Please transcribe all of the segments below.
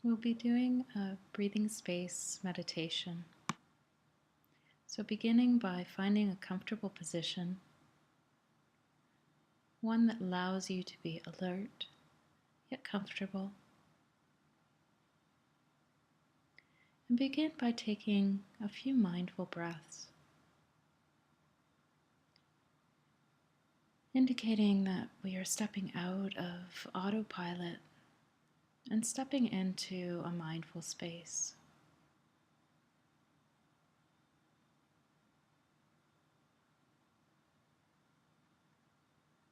We'll be doing a breathing space meditation. So beginning by finding a comfortable position, one that allows you to be alert yet comfortable. And begin by taking a few mindful breaths, indicating that we are stepping out of autopilot and stepping into a mindful space.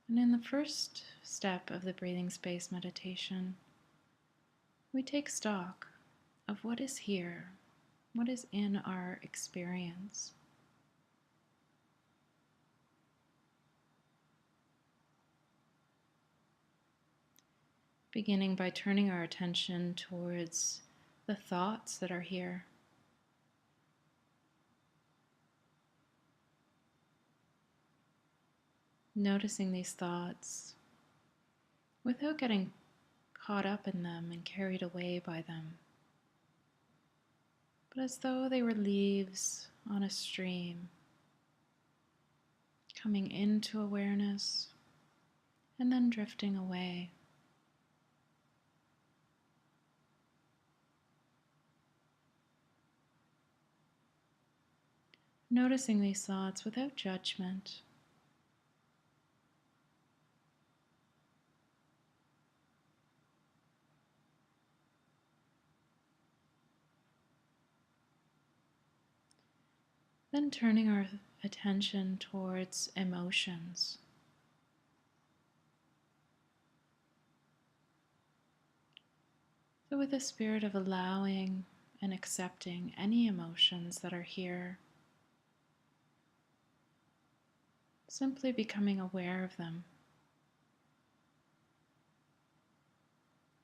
And in the first step of the breathing space meditation, we take stock of what is here, what is in our experience. Beginning by turning our attention towards the thoughts that are here. Noticing these thoughts without getting caught up in them and carried away by them, but as though they were leaves on a stream, coming into awareness and then drifting away. Noticing these thoughts without judgment. Then turning our attention towards emotions. So with a spirit of allowing and accepting any emotions that are here, simply becoming aware of them.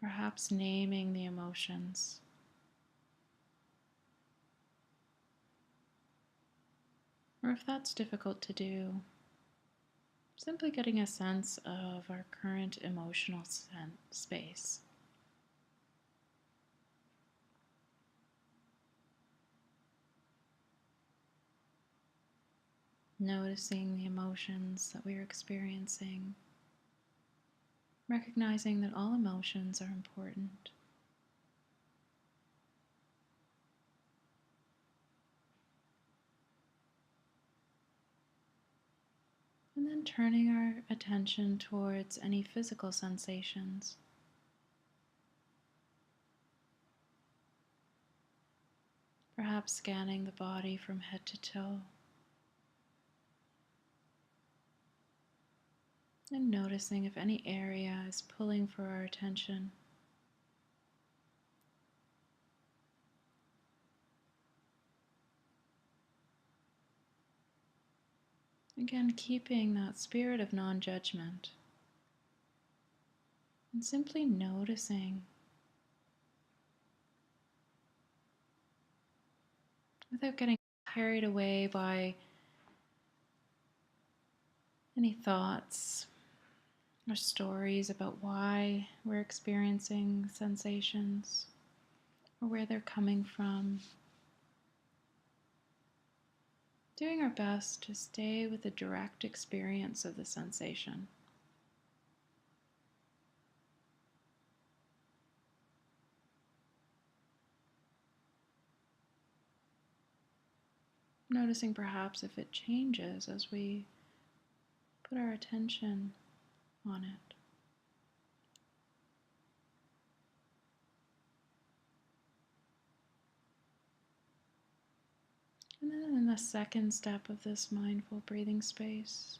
Perhaps naming the emotions. Or if that's difficult to do, simply getting a sense of our current emotional space. Noticing the emotions that we are experiencing. Recognizing that all emotions are important. And then turning our attention towards any physical sensations. Perhaps scanning the body from head to toe. And noticing if any area is pulling for our attention. Again, keeping that spirit of non-judgment. And simply noticing without getting carried away by any thoughts or stories about why we're experiencing sensations or where they're coming from. Doing our best to stay with the direct experience of the sensation. Noticing perhaps if it changes as we put our attention on it. And then in the second step of this mindful breathing space,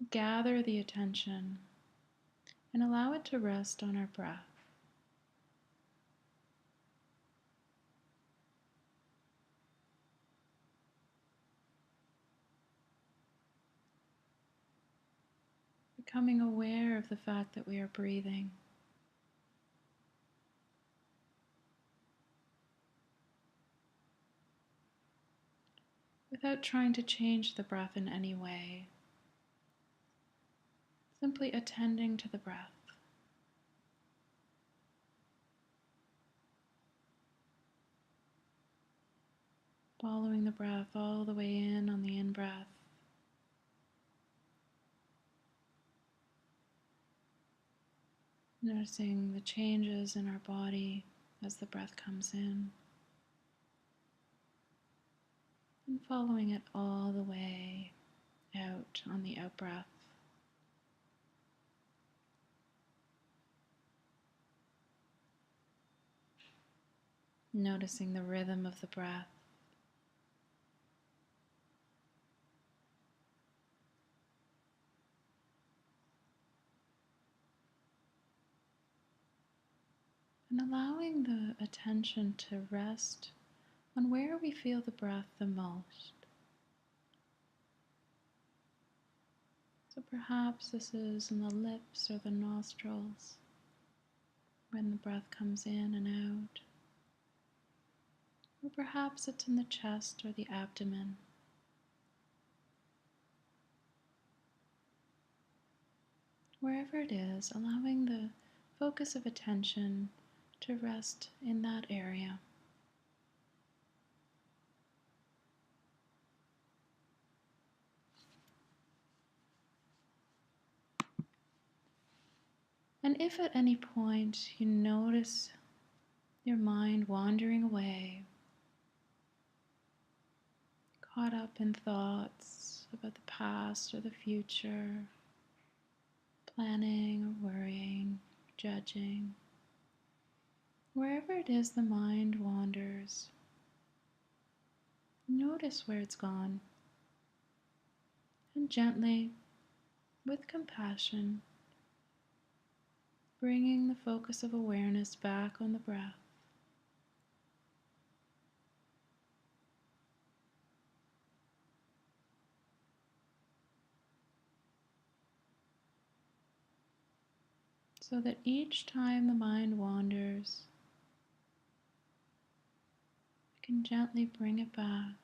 gather the attention and allow it to rest on our breath. Becoming aware of the fact that we are breathing. Without trying to change the breath in any way. Simply attending to the breath. Following the breath all the way in on the in-breath. Noticing the changes in our body as the breath comes in. And following it all the way out on the out-breath. Noticing the rhythm of the breath. And allowing the attention to rest on where we feel the breath the most. So perhaps this is in the lips or the nostrils when the breath comes in and out. Or perhaps it's in the chest or the abdomen. Wherever it is, allowing the focus of attention to rest in that area. And if at any point you notice your mind wandering away, caught up in thoughts about the past or the future, planning or worrying, judging, wherever it is the mind wanders, notice where it's gone, and gently, with compassion, bringing the focus of awareness back on the breath. So that each time the mind wanders, we can gently bring it back.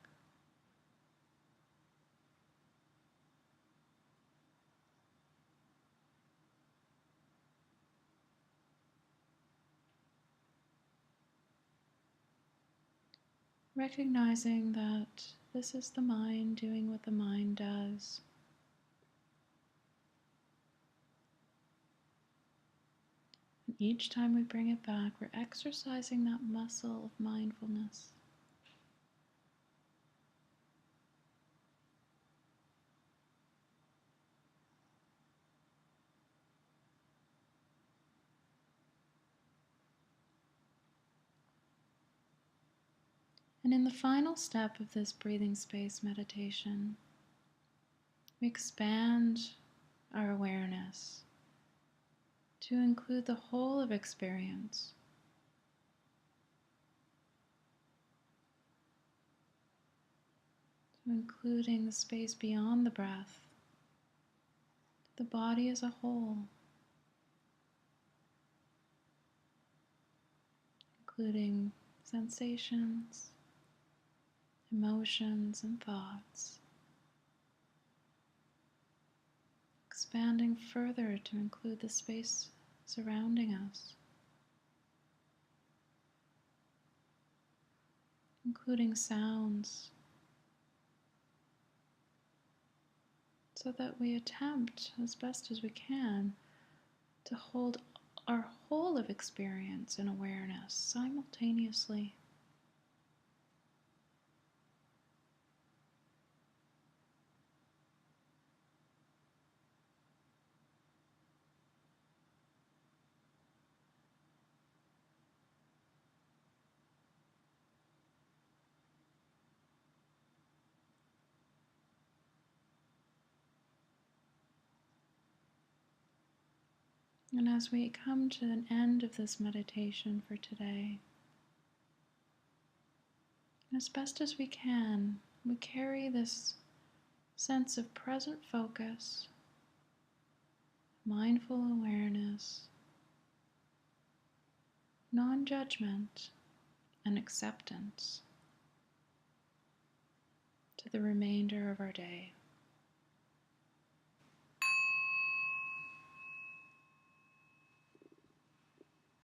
Recognizing that this is the mind doing what the mind does. And each time we bring it back, we're exercising that muscle of mindfulness. And in the final step of this breathing space meditation, we expand our awareness to include the whole of experience. So including the space beyond the breath, the body as a whole, including sensations, emotions, and thoughts. Expanding further to include the space surrounding us, including sounds, so that we attempt as best as we can to hold our whole of experience in awareness simultaneously. And as we come to an end of this meditation for today, as best as we can, we carry this sense of present focus, mindful awareness, non-judgment, and acceptance to the remainder of our day.